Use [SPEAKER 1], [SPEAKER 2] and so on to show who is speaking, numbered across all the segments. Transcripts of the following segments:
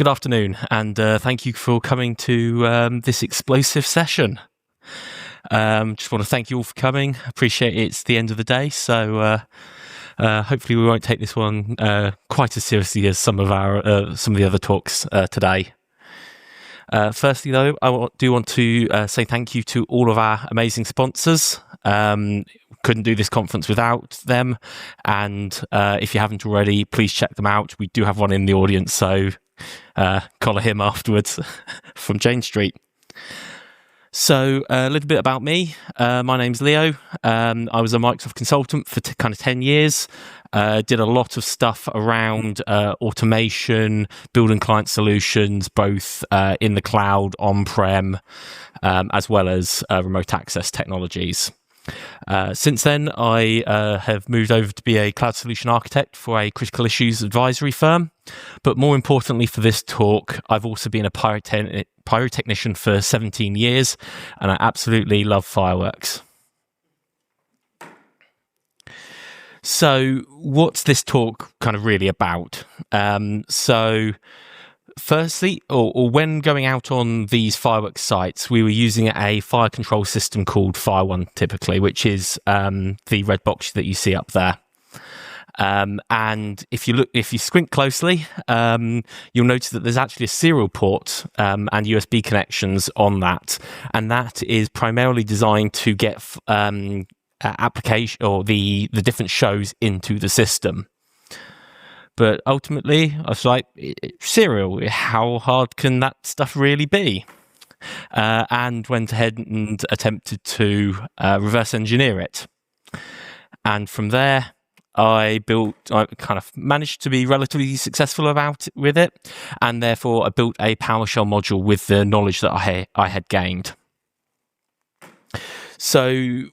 [SPEAKER 1] Good afternoon, and thank you for coming to this explosive session. Just want to thank you all for coming. Appreciate it's the end of the day, so hopefully we won't take this one quite as seriously as some of the other talks today. Firstly, though, I do want to say thank you to all of our amazing sponsors. Couldn't do this conference without them, and if you haven't already, please check them out. We do have one in the audience, so collar him afterwards from Jane Street. So a little bit about me. My name's Leo. I was a Microsoft consultant for kind of 10 years. Did a lot of stuff around automation, building client solutions, both in the cloud, on-prem, as well as remote access technologies. Since then, I have moved over to be a cloud solution architect for a critical issues advisory firm. But more importantly for this talk, I've also been a pyrotechnician for 17 years, and I absolutely love fireworks. So what's this talk kind of really about? Firstly, or when going out on these fireworks sites, we were using a fire control system called Firework, typically, which is the red box that you see up there. And if you squint closely, you'll notice that there's actually a serial port and USB connections on that, and that is primarily designed to get application or the different shows into the system. But ultimately, I was like, serial, how hard can that stuff really be? And went ahead and attempted to reverse engineer it. And from there, I kind of managed to be relatively successful with it. And therefore, I built a PowerShell module with the knowledge that I had gained. So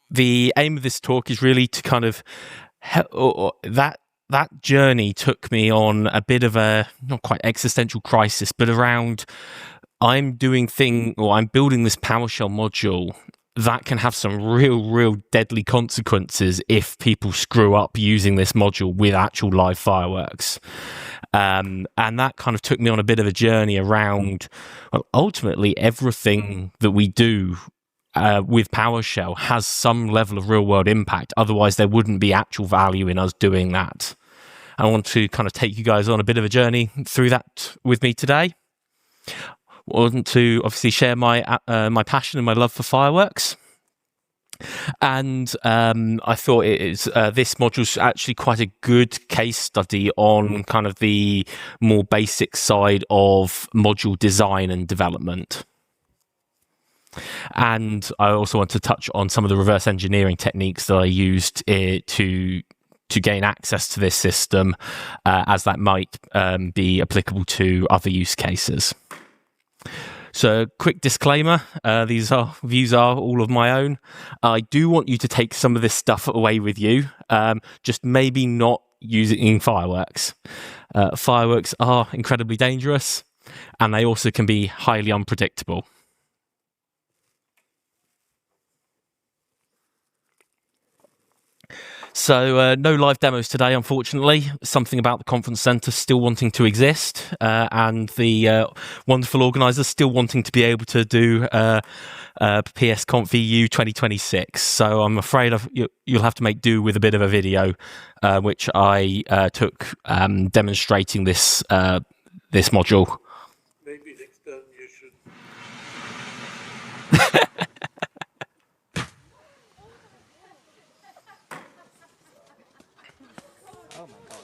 [SPEAKER 1] the aim of this talk is really to kind of that journey took me on a bit of a not quite existential crisis, but around I'm building this PowerShell module that can have some real deadly consequences if people screw up using this module with actual live fireworks. And that kind of took me on a bit of a journey around, well, ultimately everything that we do with PowerShell has some level of real world impact. Otherwise, there wouldn't be actual value in us doing that. I want to kind of take you guys on a bit of a journey through that with me today. I want to obviously share my passion and my love for fireworks. And I thought this module is actually quite a good case study on kind of the more basic side of module design and development. And I also want to touch on some of the reverse engineering techniques that I used to gain access to this system, as that might be applicable to other use cases. So, quick disclaimer, these views are all of my own. I do want you to take some of this stuff away with you, just maybe not using fireworks. Fireworks are incredibly dangerous, and they also can be highly unpredictable. So no live demos today, unfortunately. Something about the conference centre still wanting to exist, and the wonderful organisers still wanting to be able to do PSConfEU 2026. So I'm afraid you'll have to make do with a bit of a video, which I took demonstrating this module.
[SPEAKER 2] Maybe next time you should.
[SPEAKER 1] Oh my God.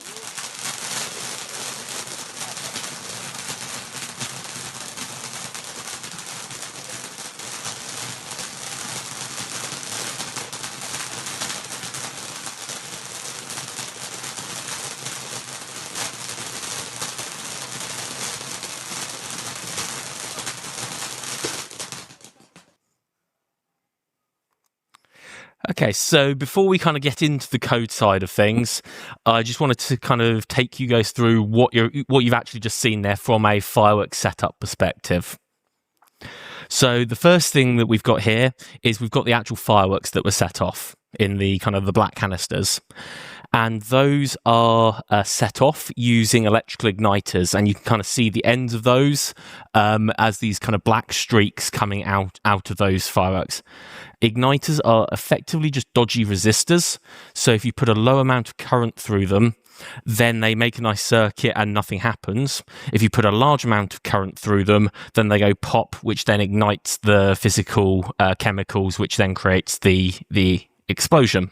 [SPEAKER 1] Okay, so before we kind of get into the code side of things, I just wanted to kind of take you guys through what you've actually just seen there from a fireworks setup perspective. So the first thing that we've got here is we've got the actual fireworks that were set off in the kind of the black canisters. And those are set off using electrical igniters, and you can kind of see the ends of those as these kind of black streaks coming out of those fireworks. Igniters are effectively just dodgy resistors, so if you put a low amount of current through them, then they make a nice circuit and nothing happens. If you put a large amount of current through them, then they go pop, which then ignites the physical chemicals, which then creates the explosion.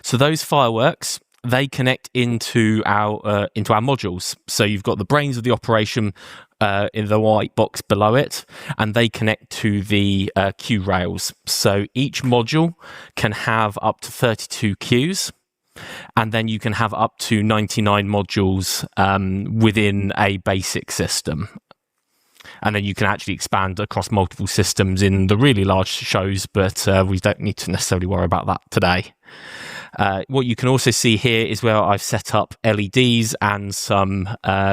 [SPEAKER 1] So those fireworks, they connect into our modules. So you've got the brains of the operation in the white box below it, and they connect to the Q rails. So each module can have up to 32 Qs, and then you can have up to 99 modules within a basic system. And then you can actually expand across multiple systems in the really large shows, but we don't need to necessarily worry about that today. What you can also see here is where I've set up LEDs and some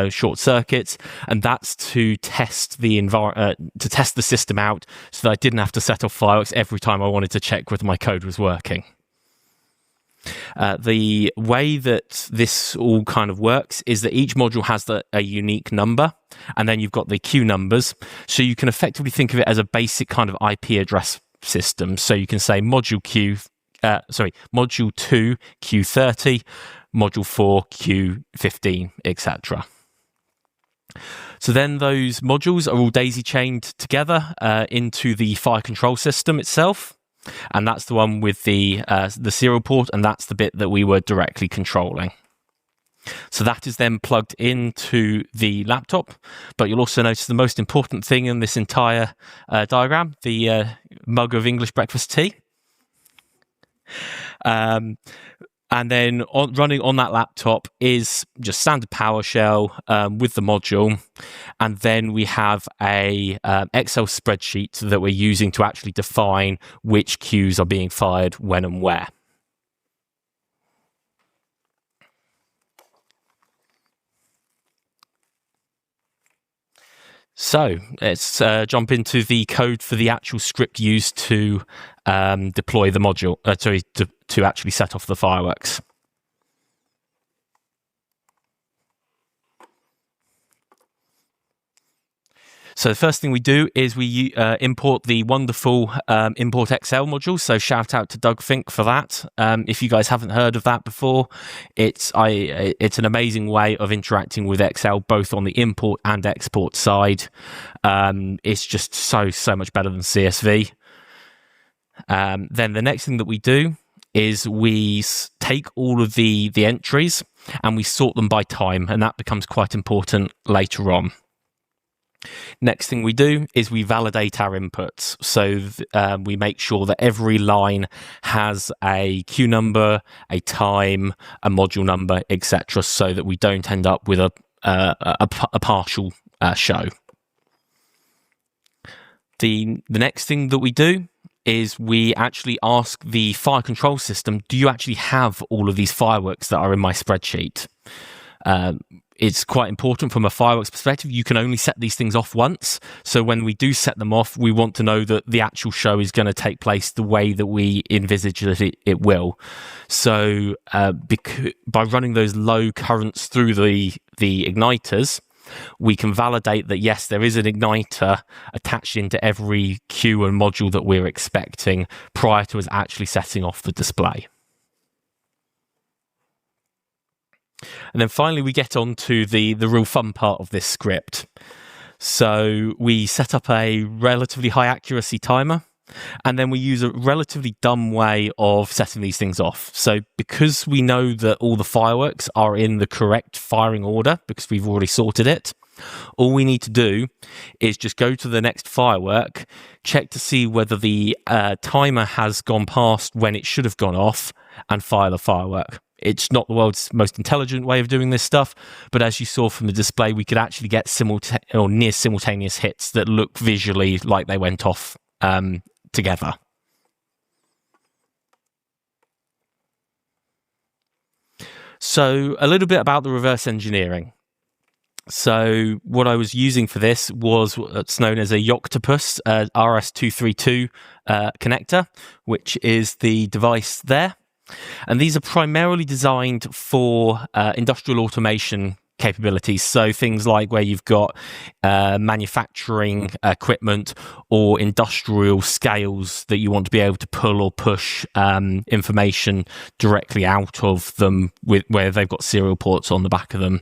[SPEAKER 1] short circuits, and that's to test the system out, so that I didn't have to set off fireworks every time I wanted to check whether my code was working. The way that this all kind of works is that each module has a unique number, and then you've got the Q numbers. So you can effectively think of it as a basic kind of IP address system. So you can say module 2 Q30, module 4 Q15, etc. So then those modules are all daisy chained together into the fire control system itself. And that's the one with the serial port, and that's the bit that we were directly controlling. So that is then plugged into the laptop, but you'll also notice the most important thing in this entire diagram, the mug of English breakfast tea. And then running on that laptop is just standard PowerShell with the module. And then we have a Excel spreadsheet that we're using to actually define which queues are being fired when and where. So let's jump into the code for the actual script used to deploy the module, to actually set off the fireworks. So the first thing we do is we import the wonderful import XL module. So shout out to Doug Fink for that. If you guys haven't heard of that before, it's an amazing way of interacting with XL, both on the import and export side. It's just so much better than CSV. Then the next thing that we do is we take all of the entries and we sort them by time, and that becomes quite important later on. Next thing we do is we validate our inputs. So we make sure that every line has a queue number, a time, a module number, etc., so that we don't end up with a partial show. The next thing that we do is we actually ask the fire control system, do you actually have all of these fireworks that are in my spreadsheet? It's quite important from a fireworks perspective. You can only set these things off once. So when we do set them off, we want to know that the actual show is going to take place the way that we envisage that it will. So by running those low currents through the igniters, we can validate that, yes, there is an igniter attached into every queue and module that we're expecting prior to us actually setting off the display. And then finally, we get on to the real fun part of this script. So we set up a relatively high accuracy timer, and then we use a relatively dumb way of setting these things off. So because we know that all the fireworks are in the correct firing order, because we've already sorted it, all we need to do is just go to the next firework, check to see whether the timer has gone past when it should have gone off, and fire the firework. It's not the world's most intelligent way of doing this stuff, but as you saw from the display, we could actually get near simultaneous hits that look visually like they went off together. So a little bit about the reverse engineering. So what I was using for this was what's known as a Yoctopus RS232 connector, which is the device there. And these are primarily designed for industrial automation capabilities. So things like where you've got manufacturing equipment or industrial scales that you want to be able to pull or push information directly out of them where they've got serial ports on the back of them.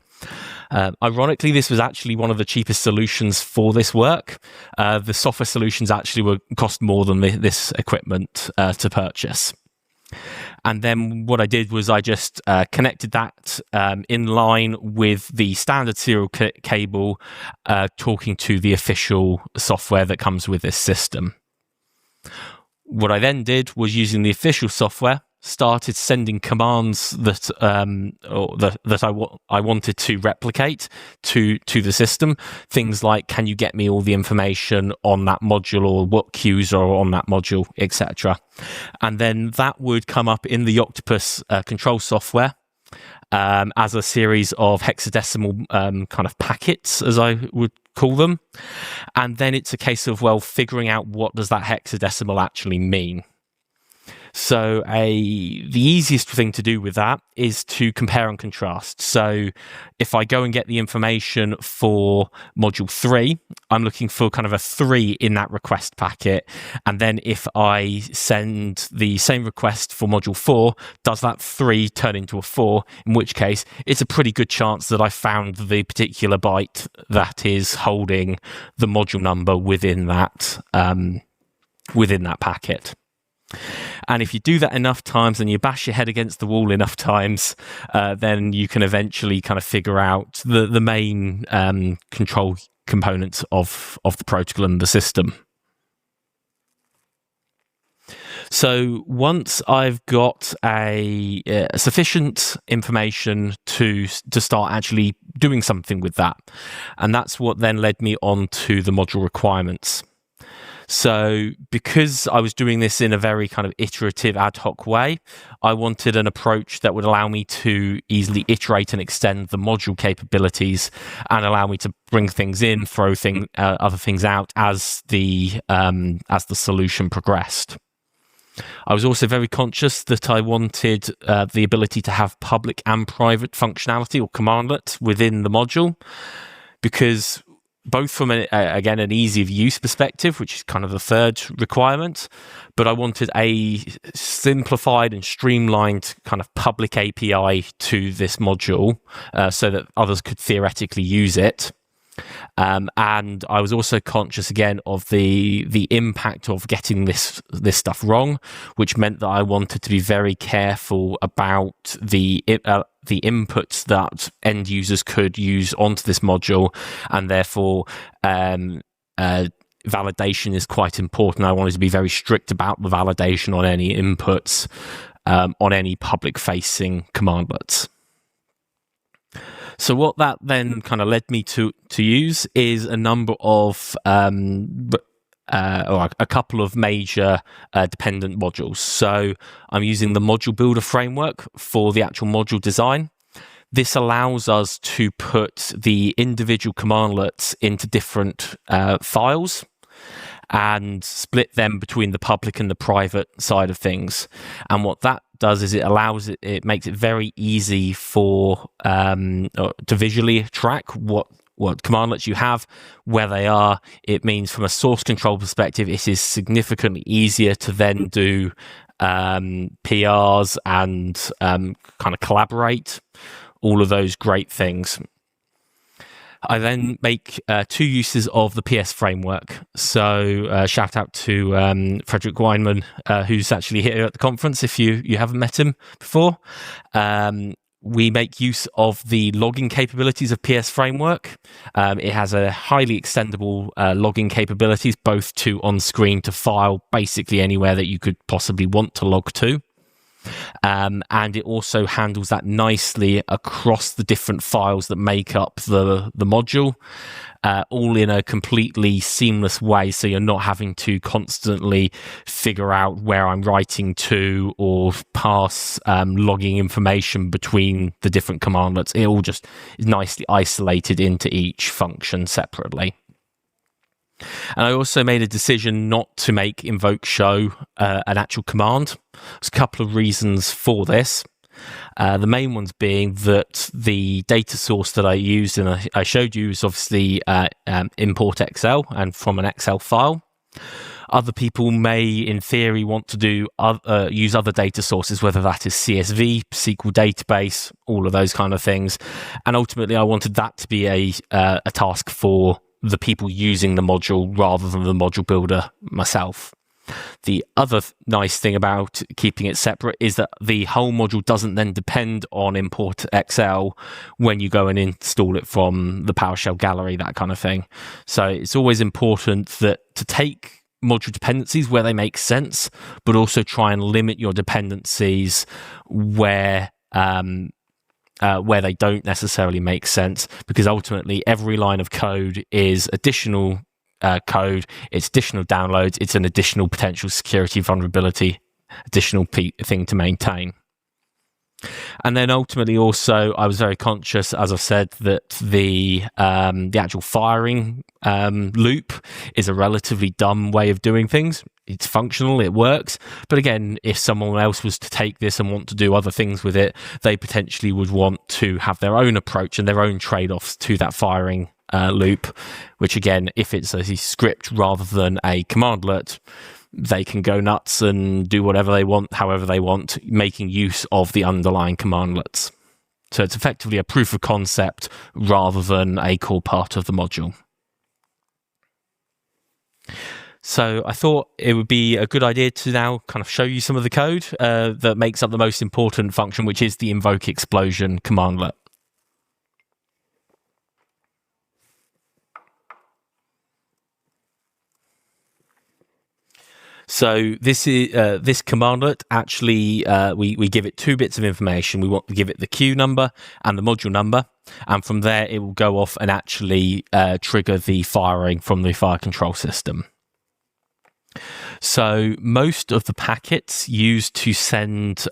[SPEAKER 1] Ironically, this was actually one of the cheapest solutions for this work. The software solutions actually cost more than this equipment to purchase. And then what I did was I just connected that in line with the standard serial cable, talking to the official software that comes with this system. What I then did was, using the official software, started sending commands that I wanted to replicate to the system. Things like, can you get me all the information on that module, or what queues are on that module, etc. And then that would come up in the Octopus control software as a series of hexadecimal kind of packets, as I would call them. And then it's a case of, well, figuring out what does that hexadecimal actually mean. So the easiest thing to do with that is to compare and contrast. So if I go and get the information for module 3, I'm looking for kind of a 3 in that request packet. And then if I send the same request for module 4, does that 3 turn into a 4? In which case, it's a pretty good chance that I found the particular byte that is holding the module number within that packet. And if you do that enough times and you bash your head against the wall enough times, then you can eventually kind of figure out the main control components of the protocol and the system. So once I've got a sufficient information to start actually doing something with that, and that's what then led me on to the module requirements. So because I was doing this in a very kind of iterative ad hoc way, I wanted an approach that would allow me to easily iterate and extend the module capabilities and allow me to bring things in, throw other things out as the solution progressed. I was also very conscious that I wanted the ability to have public and private functionality or commandlets within the module, because both from, again, an ease of use perspective, which is kind of the third requirement, but I wanted a simplified and streamlined kind of public API to this module so that others could theoretically use it. And I was also conscious again of the impact of getting this stuff wrong, which meant that I wanted to be very careful about the inputs that end users could use onto this module, and therefore validation is quite important. I wanted to be very strict about the validation on any inputs on any public-facing commandlets. So what that then kind of led me to use is a number of or a couple of major dependent modules. So I'm using the ModuleBuilder framework for the actual module design. This allows us to put the individual commandlets into different files and split them between the public and the private side of things. And what that does is it makes it very easy for to visually track what commandlets you have, where they are. It means from a source control perspective, it is significantly easier to then do PRs and kind of collaborate, all of those great things. I then make 2 uses of the PS framework. So shout out to Frederick Weinman, who's actually here at the conference, if you haven't met him before. We make use of the logging capabilities of PS framework. It has a highly extendable logging capabilities, both to on-screen, to file, basically anywhere that you could possibly want to log to. And it also handles that nicely across the different files that make up the module, all in a completely seamless way, so you're not having to constantly figure out where I'm writing to or pass logging information between the different commandlets. It all just is nicely isolated into each function separately. And I also made a decision not to make invoke show an actual command. There's a couple of reasons for this. The main ones being that the data source that I used and I showed you is obviously import Excel and from an Excel file. Other people may, in theory, want to do use other data sources, whether that is CSV, SQL database, all of those kind of things. And ultimately, I wanted that to be a task for the people using the module rather than the module builder myself. The other nice thing about keeping it separate is that the whole module doesn't then depend on import Excel when you go and install it from the PowerShell gallery, that kind of thing. So it's always important that to take module dependencies where they make sense, but also try and limit your dependencies where they don't necessarily make sense, because ultimately every line of code is additional code, it's additional downloads, it's an additional potential security vulnerability, additional thing to maintain. And then ultimately also I was very conscious, as I've said, that the actual firing loop is a relatively dumb way of doing things. It's functional, it works, but again, if someone else was to take this and want to do other things with it, they potentially would want to have their own approach and their own trade-offs to that firing loop, which again, if it's a script rather than a commandlet, they can go nuts and do whatever they want, however they want, making use of the underlying commandlets. So it's effectively a proof of concept rather than a core part of the module. So I thought it would be a good idea to now kind of show you some of the code that makes up the most important function, which is the invoke explosion commandlet. So this is this commandlet actually we give it 2 bits of information. We want to give it the queue number and the module number, and from there it will go off and actually trigger the firing from the fire control system. So most of the packets used to send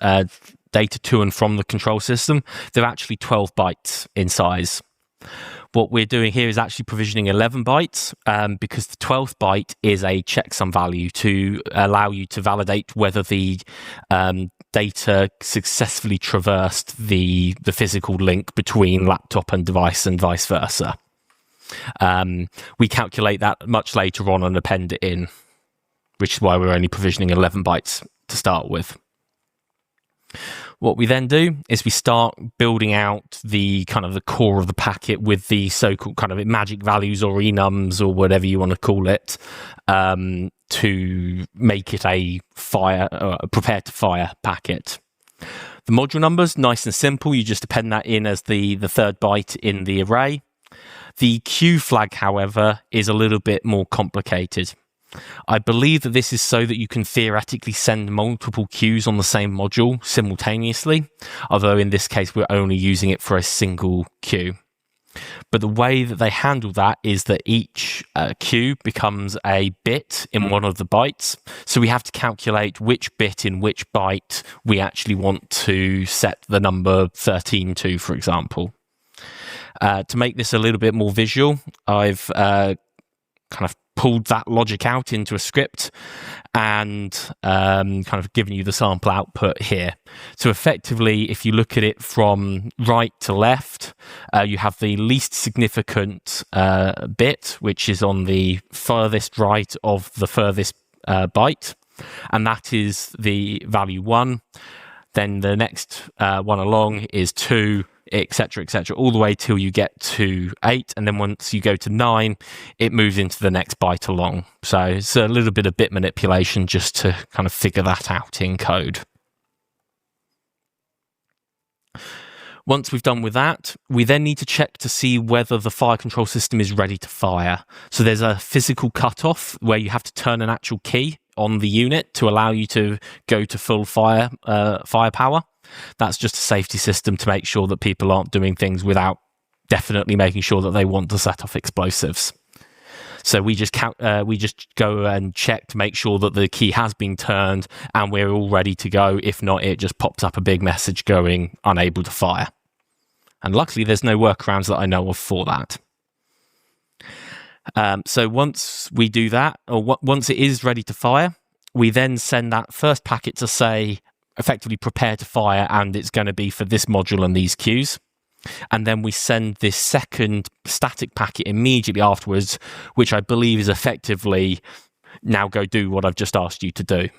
[SPEAKER 1] data to and from the control system, they're actually 12 bytes in size. What we're doing here is actually provisioning 11 bytes because the 12th byte is a checksum value to allow you to validate whether the data successfully traversed the physical link between laptop and device and vice versa. We calculate that much later on and append it in, which is why we're only provisioning 11 bytes to start with. What we then do is we start building out the kind of the core of the packet with the so-called kind of magic values or enums or whatever you want to call it to make it a prepare to fire packet. The module numbers, nice and simple. You just append that in as the 3rd byte in the array. The queue flag, however, is a little bit more complicated. I believe that this is so that you can theoretically send multiple queues on the same module simultaneously, although in this case we're only using it for a single queue. But the way that they handle that is that each queue becomes a bit in one of the bytes, so we have to calculate which bit in which byte we actually want to set the number 13 to, for example. To make this a little bit more visual, I've kind of pulled that logic out into a script and kind of given you the sample output here. So effectively, if you look at it from right to left, you have the least significant bit, which is on the furthest right of the furthest byte, and that is the value 1. Then the next one along is 2, etc., etc., all the way till you get to 8, and then once you go to 9, it moves into the next byte along. So it's a little bit of bit manipulation just to kind of figure that out in code. Once we've done with that, we then need to check to see whether the fire control system is ready to fire. So there's a physical cutoff where you have to turn an actual key on the unit to allow you to go to full firepower. That's just a safety system to make sure that people aren't doing things without definitely making sure that they want to set off explosives. So we just go and check to make sure that the key has been turned and we're all ready to go. If not, it just pops up a big message going unable to fire. And luckily, there's no workarounds that I know of for that. So once we do that, or once it is ready to fire, we then send that first packet to say, effectively prepare to fire, and it's going to be for this module and these queues. And then we send this second static packet immediately afterwards, which I believe is effectively, now go do what I've just asked you to do.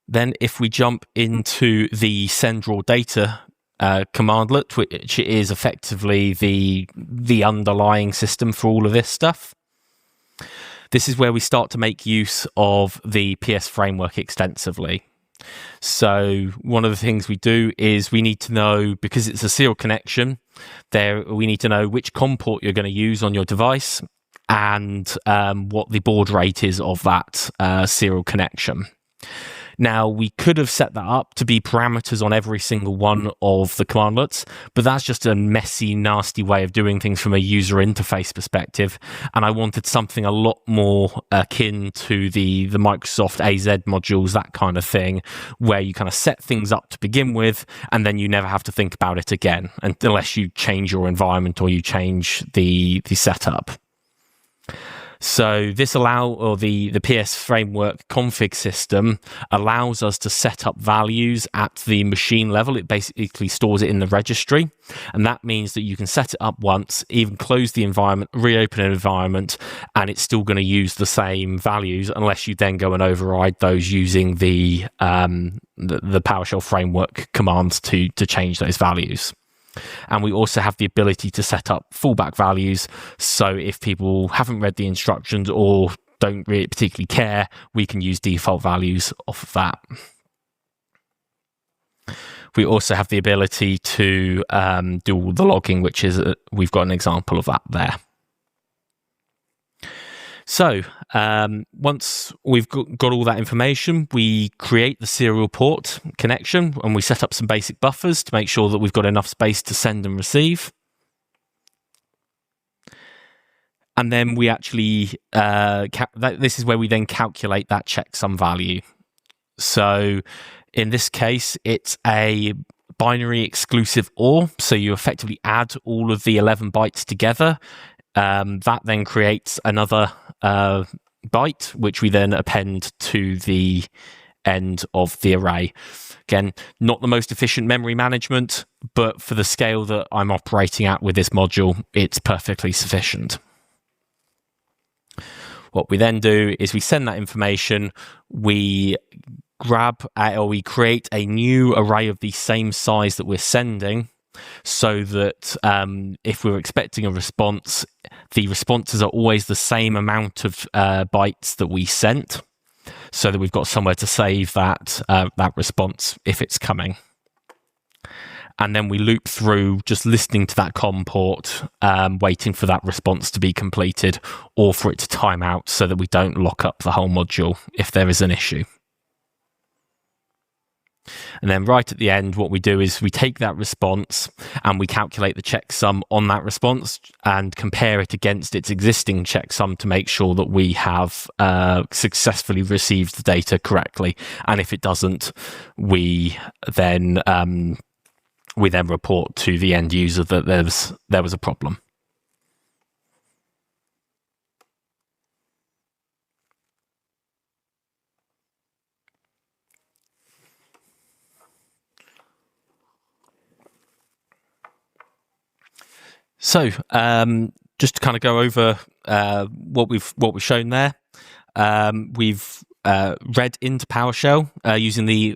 [SPEAKER 1] Then if we jump into the send raw data commandlet, which is effectively the underlying system for all of this stuff, this is where we start to make use of the PS framework extensively. So one of the things we do is we need to know, because it's a serial connection, we need to know which COM port you're going to use on your device and what the baud rate is of that serial connection. Now, we could have set that up to be parameters on every single one of the commandlets, but that's just a messy, nasty way of doing things from a user interface perspective. And I wanted something a lot more akin to the Microsoft AZ modules, that kind of thing, where you kind of set things up to begin with, and then you never have to think about it again, unless you change your environment or you change the setup. So this the PS framework config system allows us to set up values at the machine level. It basically stores it in the registry, and that means that you can set it up once, even close the environment, reopen an environment, and it's still going to use the same values unless you then go and override those using the PowerShell framework commands to change those values. And we also have the ability to set up fallback values. So if people haven't read the instructions or don't really particularly care, we can use default values off of that. We also have the ability to do all the logging, which is, we've got an example of that there. So once we've got all that information, we create the serial port connection, and we set up some basic buffers to make sure that we've got enough space to send and receive. And then we actually, this is where we then calculate that checksum value. So in this case, it's a binary exclusive OR. So you effectively add all of the 11 bytes together. That then creates another byte, which we then append to the end of the array. Again, not the most efficient memory management, but for the scale that I'm operating at with this module, it's perfectly sufficient. What we then do is we send that information, we grab or we create a new array of the same size that we're sending, so that if we're expecting a response, the responses are always the same amount of bytes that we sent, so that we've got somewhere to save that response if it's coming. And then we loop through just listening to that COM port, waiting for that response to be completed or for it to time out, so that we don't lock up the whole module if there is an issue. And then right at the end, what we do is we take that response and we calculate the checksum on that response and compare it against its existing checksum to make sure that we have successfully received the data correctly. And if it doesn't, we then report to the end user that there was a problem. So, just to kind of go over what we've shown there, we've read into PowerShell using the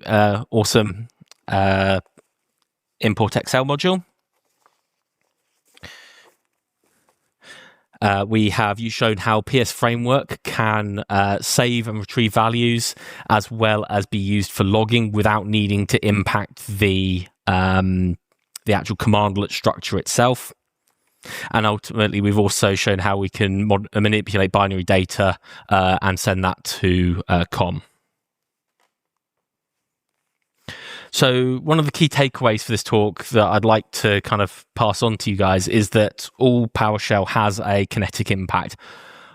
[SPEAKER 1] awesome import XL module. We have shown how PS Framework can save and retrieve values, as well as be used for logging without needing to impact the actual commandlet structure itself. And ultimately, we've also shown how we can manipulate binary data and send that to COM. So one of the key takeaways for this talk that I'd like to kind of pass on to you guys is that all PowerShell has a kinetic impact.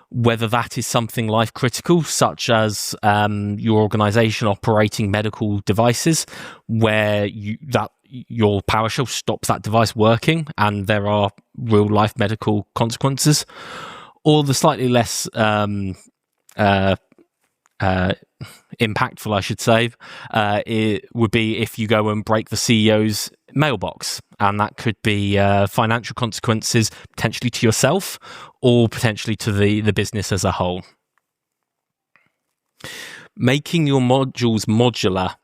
[SPEAKER 1] Whether that is something life critical, such as your organization operating medical devices, where that your PowerShell stops that device working and there are real life medical consequences. Or the slightly less impactful, I should say, it would be if you go and break the CEO's mailbox, and that could be financial consequences potentially to yourself or potentially to the business as a whole. Making your modules modular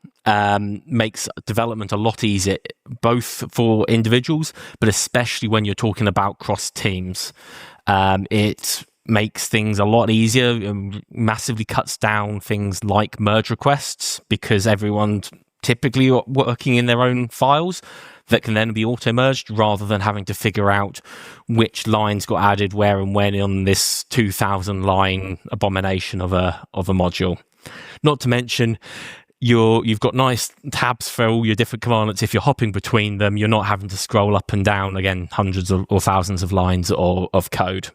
[SPEAKER 1] makes development a lot easier, both for individuals, but especially when you're talking about cross teams. It makes things a lot easier and massively cuts down things like merge requests, because everyone's typically working in their own files that can then be auto-merged, rather than having to figure out which lines got added where and when on this 2,000 line abomination of a module. Not to mention, you've got nice tabs for all your different commandlets. If you're hopping between them, you're not having to scroll up and down, again, hundreds or thousands of lines of code.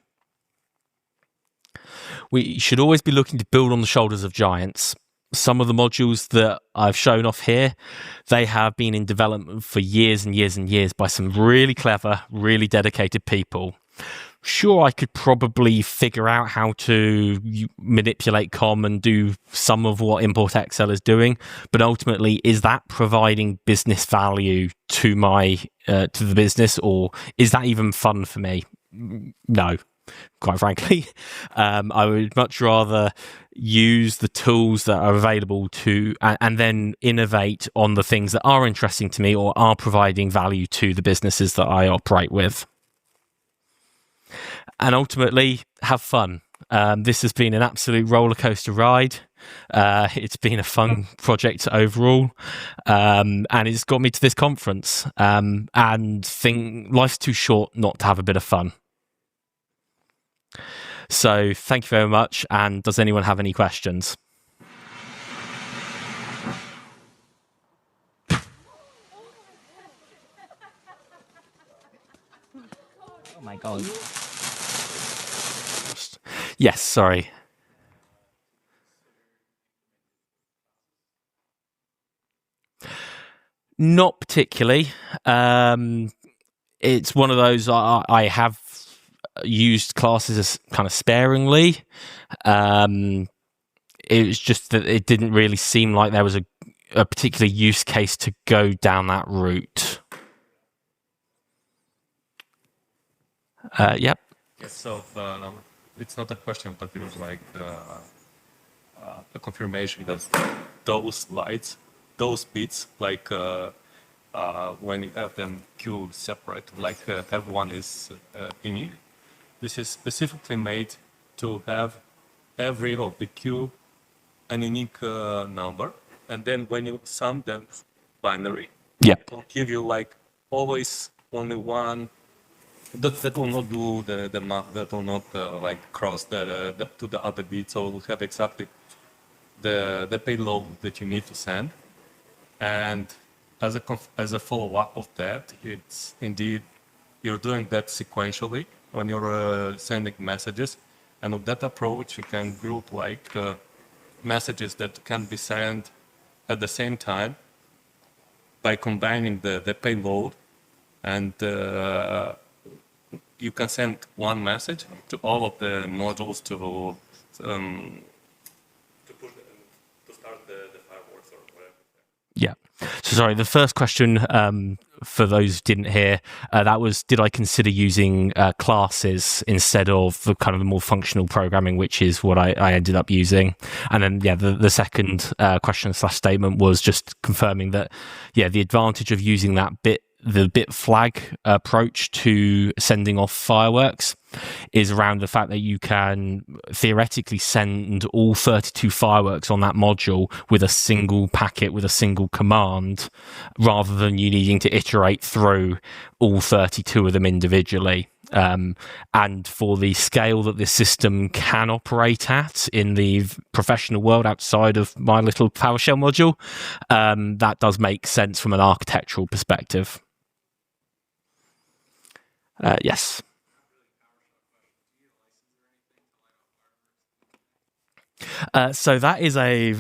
[SPEAKER 1] We should always be looking to build on the shoulders of giants. Some of the modules that I've shown off here, they have been in development for years and years and years by some really clever, really dedicated people. Sure, I could probably figure out how to manipulate COM and do some of what import.xl is doing, but ultimately, is that providing business value to to the business, or is that even fun for me? No, quite frankly. I would much rather use the tools that are available and then innovate on the things that are interesting to me or are providing value to the businesses that I operate with. And ultimately, have fun. This has been an absolute roller coaster ride. It's been a fun project overall, and it's got me to this conference. And think life's too short not to have a bit of fun. So thank you very much. And does anyone have any questions?
[SPEAKER 3] Oh my God.
[SPEAKER 1] Yes, sorry. Not particularly. It's one of those I have used classes as kind of sparingly. It was just that it didn't really seem like there was a particular use case to go down that route. Yep.
[SPEAKER 4] Yes, so it's not a question, but it was like a confirmation that those lights, those bits, like when you have them queue separate, like everyone is unique. This is specifically made to have every of the queue an unique number, and then when you sum them binary,
[SPEAKER 1] Yep.
[SPEAKER 4] it will give you like always only one. That will not do the math. That will not like cross the to the other bit. So we'll have exactly the payload that you need to send. And as a follow up of that, it's indeed you're doing that sequentially when you're sending messages. And with that approach, you can group like messages that can be sent at the same time by combining the payload, and you can send one message to all of the modules to start the fireworks or whatever.
[SPEAKER 1] Yeah. So sorry, the first question for those who didn't hear, that was, did I consider using classes instead of the kind of the more functional programming, which is what I ended up using. And then, yeah, the second question / statement was just confirming that, yeah, the advantage of using the bit flag approach to sending off fireworks is around the fact that you can theoretically send all 32 fireworks on that module with a single packet, with a single command, rather than you needing to iterate through all 32 of them individually. And for the scale that this system can operate at in the professional world outside of my little PowerShell module, that does make sense from an architectural perspective. Yes. So that is a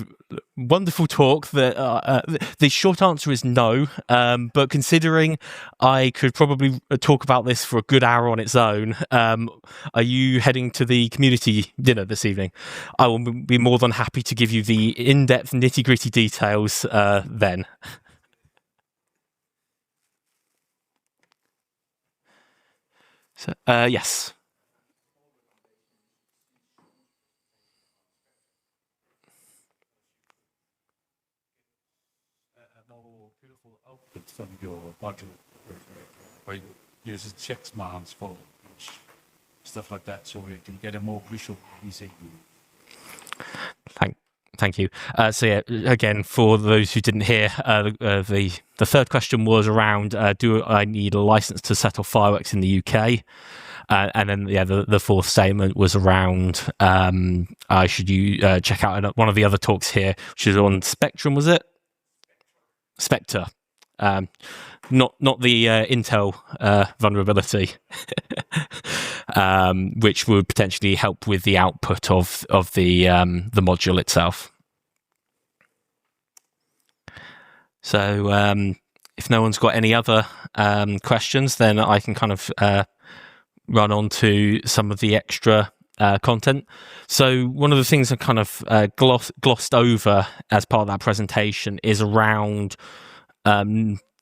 [SPEAKER 1] wonderful talk. The short answer is no, but considering I could probably talk about this for a good hour on its own, are you heading to the community dinner this evening? I will be more than happy to give you the in-depth nitty-gritty details then. So, yes.
[SPEAKER 2] Beautiful output from your module, where you use check commands for stuff like that, so you can get a more visual easy.
[SPEAKER 1] Thank you. So yeah, again, for those who didn't hear, the third question was around: do I need a license to set off fireworks in the UK? And then the fourth statement was around: should you check out one of the other talks here, which is on Spectrum? Was it Spectre? Not the Intel vulnerability, which would potentially help with the output of the module itself. So if no one's got any other questions, then I can kind of run on to some of the extra content. So one of the things I kind of glossed over as part of that presentation is around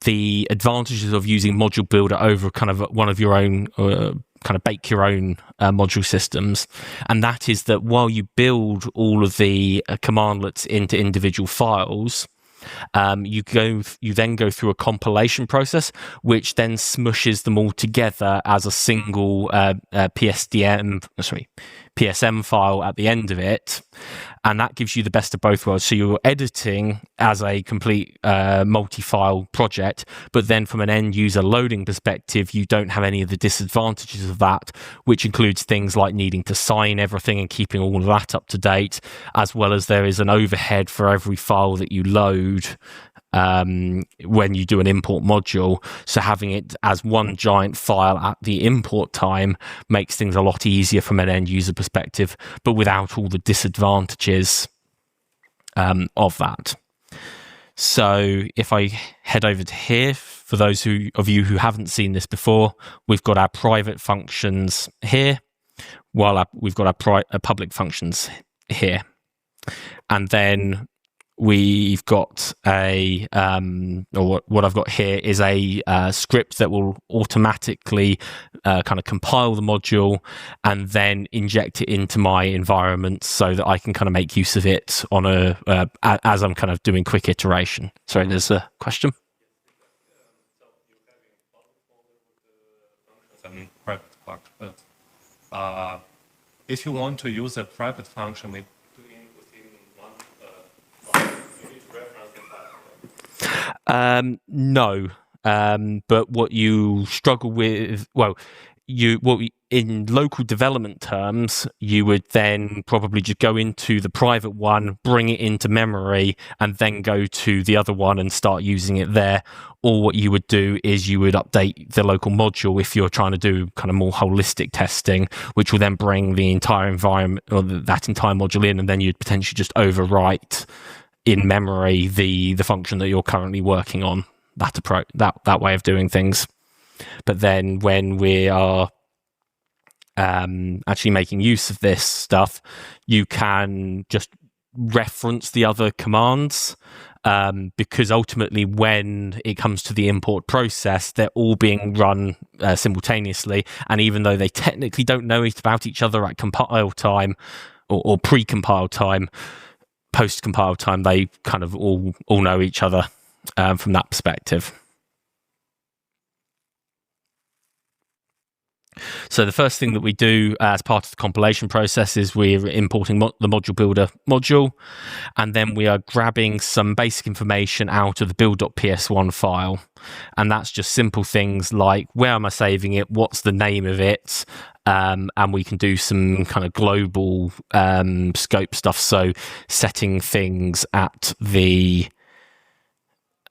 [SPEAKER 1] the advantages of using ModuleBuilder over kind of one of your own, kind of bake your own module systems. And that is that while you build all of the commandlets into individual files, you then go through a compilation process, which then smushes them all together as a single PSM file at the end of it, and that gives you the best of both worlds. So you're editing as a complete multi-file project, but then from an end user loading perspective, you don't have any of the disadvantages of that, which includes things like needing to sign everything and keeping all of that up to date, as well as there is an overhead for every file that you load when you do an import module. So having it as one giant file at the import time makes things a lot easier from an end user perspective, but without all the disadvantages of that. So if I head over to here, for those of you who haven't seen this before, we've got our private functions here, while we've got our public functions here. And then we've got what I've got here is a script that will automatically kind of compile the module and then inject it into my environment so that I can kind of make use of it on as I'm kind of doing quick iteration. Sorry, there's a question.
[SPEAKER 4] If you want to use a private function,
[SPEAKER 1] no, but what you struggle with, in local development terms, you would then probably just go into the private one, bring it into memory, and then go to the other one and start using it there. Or what you would do is you would update the local module if you're trying to do kind of more holistic testing, which will then bring the entire environment or that entire module in, and then you'd potentially just overwrite in memory the function that you're currently working on. That way of doing things. But then when we are actually making use of this stuff, you can just reference the other commands, because ultimately when it comes to the import process, they're all being run simultaneously, and even though they technically don't know about each other at compile time or pre-compile time, post-compile time, they kind of all know each other from that perspective. So the first thing that we do as part of the compilation process is we're importing the ModuleBuilder module, and then we are grabbing some basic information out of the build.ps1 file. And that's just simple things like, where am I saving it? What's the name of it? And we can do some kind of global scope stuff. So setting things at the,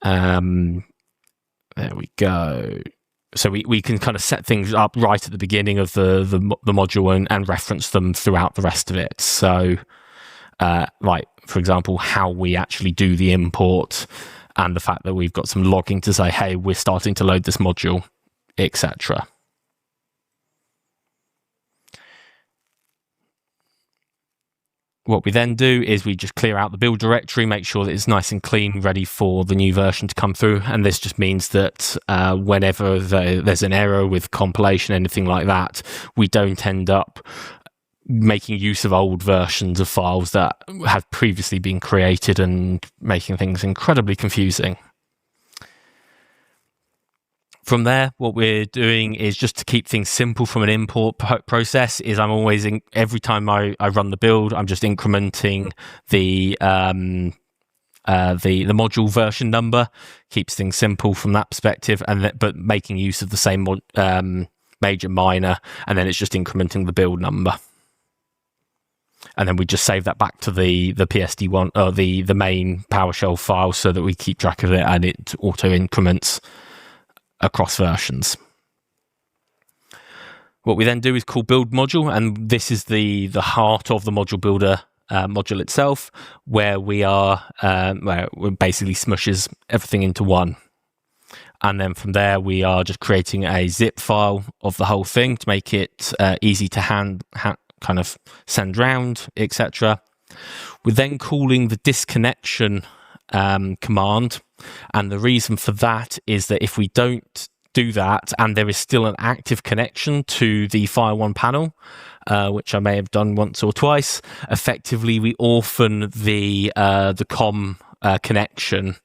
[SPEAKER 1] there we go. So we can kind of set things up right at the beginning of the module and reference them throughout the rest of it. So, for example, how we actually do the import, and the fact that we've got some logging to say, hey, we're starting to load this module, etc. What we then do is we just clear out the build directory, make sure that it's nice and clean, ready for the new version to come through. And this just means that whenever there's an error with compilation, anything like that, we don't end up making use of old versions of files that have previously been created and making things incredibly confusing. From there, what we're doing is just to keep things simple from an import process is I'm always, every time I run the build, I'm just incrementing the module version number, keeps things simple from that perspective, but making use of the same major minor, and then it's just incrementing the build number. And then we just save that back to the PSD1 or the main PowerShell file so that we keep track of it and it auto increments across versions. What we then do is call build module, and this is the heart of the ModuleBuilder module itself, where we basically smushes everything into one. And then from there, we are just creating a zip file of the whole thing to make it easy to kind of send round, etc. We're then calling the disconnection command, and the reason for that is that if we don't do that and there is still an active connection to the Fire1 panel, which I may have done once or twice, effectively we orphan the COM connection.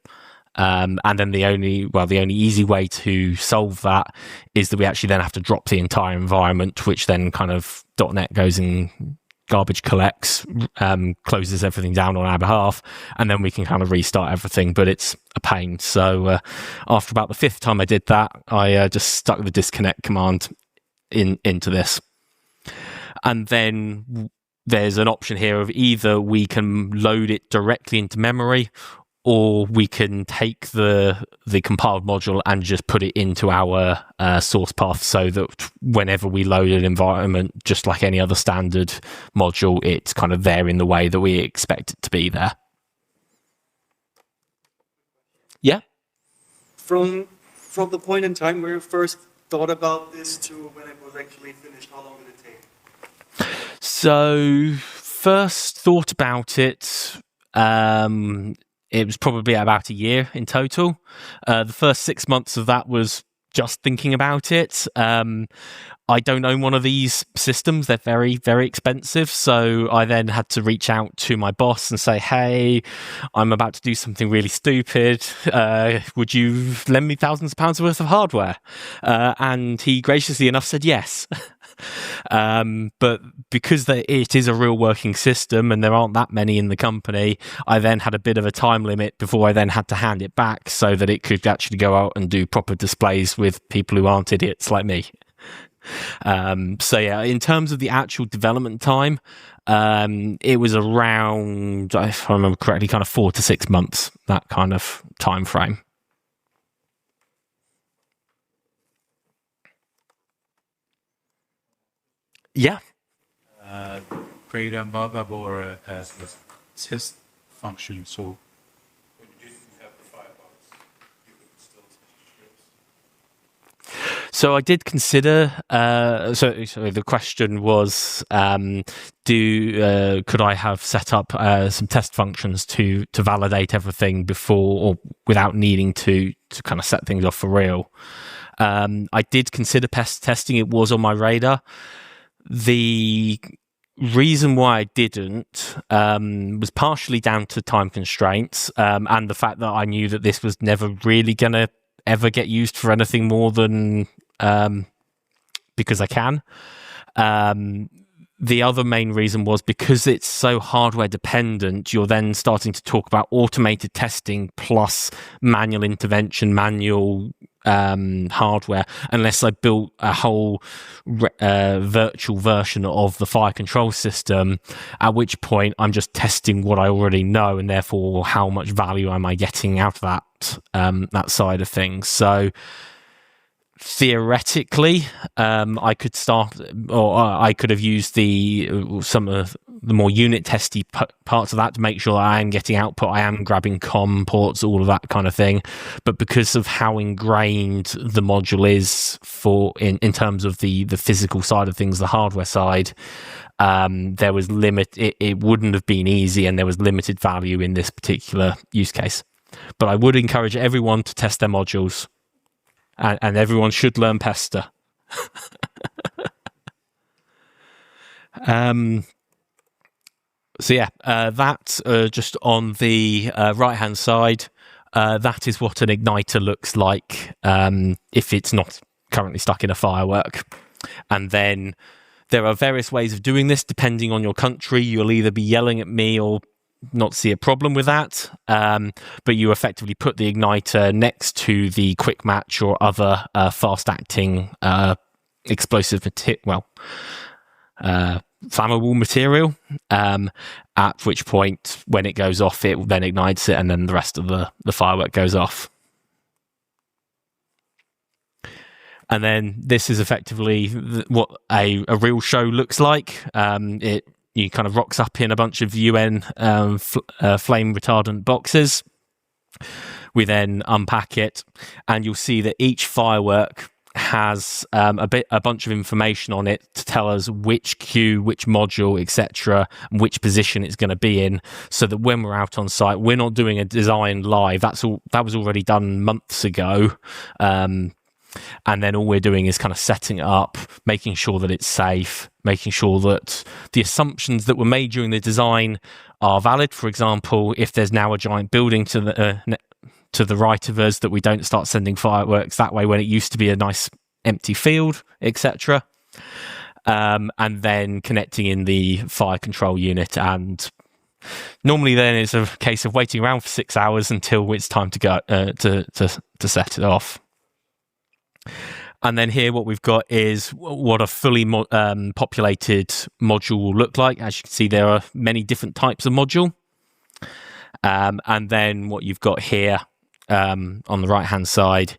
[SPEAKER 1] And then the only easy way to solve that is that we actually then have to drop the entire environment, which then kind of .NET goes in garbage collects, closes everything down on our behalf, and then we can kind of restart everything, but it's a pain. So after about the 5th time I did that, I just stuck the disconnect command into this. And then there's an option here of either we can load it directly into memory, or we can take the compiled module and just put it into our source path so that whenever we load an environment, just like any other standard module, it's kind of there in the way that we expect it to be there. Yeah?
[SPEAKER 5] From the point in time where you first thought about this to when it was actually finished, how long did it take?
[SPEAKER 1] So, first thought about it, it was probably about a year in total. The first 6 months of that was just thinking about it. I don't own one of these systems. They're very, very expensive. So I then had to reach out to my boss and say, hey, I'm about to do something really stupid. Would you lend me thousands of pounds worth of hardware? And he graciously enough said yes. But because it is a real working system and there aren't that many in the company, I then had a bit of a time limit before I then had to hand it back so that it could actually go out and do proper displays with people who aren't idiots like me. So yeah, in terms of the actual development time, it was around, if I remember correctly, kind of 4 to 6 months, that kind of time frame. Yeah.
[SPEAKER 2] Create a ModuleBuilder as a test function, so when you didn't have the firebox, you could still test scripts.
[SPEAKER 1] So I did consider. So the question was, could I have set up some test functions to validate everything before or without needing to kind of set things off for real? I did consider pest testing. It was on my radar. The reason why I didn't was partially down to time constraints and the fact that I knew that this was never really going to ever get used for anything more than because I can. The other main reason was because it's so hardware dependent, you're then starting to talk about automated testing plus manual intervention, manual hardware, unless I built a whole virtual version of the fire control system, at which point I'm just testing what I already know, and therefore how much value am I getting out of that side of things. So theoretically, I could start, or I could have used some of the more unit testy parts of that to make sure that I am getting output, I am grabbing COM ports, all of that kind of thing. But because of how ingrained the module is in terms of the physical side of things, the hardware side, there was it wouldn't have been easy, and there was limited value in this particular use case. But I would encourage everyone to test their modules, and everyone should learn Pester. So yeah, that just on the right-hand side, that is what an igniter looks like if it's not currently stuck in a Firework. And then there are various ways of doing this depending on your country. You'll either be yelling at me or not see a problem with that, but you effectively put the igniter next to the quick match or other fast-acting explosive flammable material, at which point when it goes off it then ignites it, and then the rest of the firework goes off. And then this is effectively what a real show looks like. You kind of rocks up in a bunch of UN flame retardant boxes. We then unpack it, and you'll see that each firework has a bunch of information on it to tell us which queue, which module, etc., and which position it's going to be in, so that when we're out on site, we're not doing a design live. That was already done months ago. And then all we're doing is kind of setting it up, making sure that it's safe, making sure that the assumptions that were made during the design are valid. For example, if there's now a giant building to the right of us, that we don't start sending fireworks that way when it used to be a nice empty field, etc. And then connecting in the fire control unit. And normally then it's a case of waiting around for 6 hours until it's time to go to set it off. And then here what we've got is what a fully populated module will look like. As you can see, there are many different types of module. And then what you've got here on the right-hand side,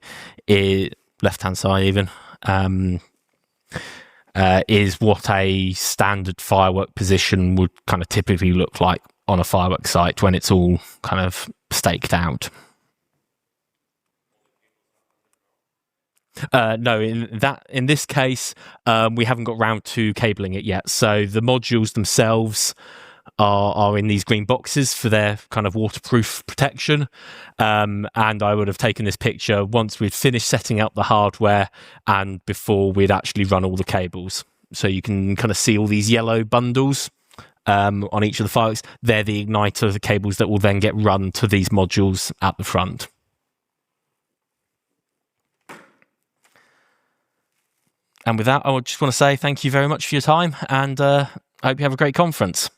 [SPEAKER 1] left-hand side even, is what a standard firework position would kind of typically look like on a firework site when it's all kind of staked out. No, in this case, we haven't got round to cabling it yet. So the modules themselves are in these green boxes for their kind of waterproof protection. And I would have taken this picture once we'd finished setting up the hardware and before we'd actually run all the cables. So you can kind of see all these yellow bundles on each of the fireworks. They're the igniter, the cables that will then get run to these modules at the front. And with that, I just want to say thank you very much for your time, and I hope you have a great conference.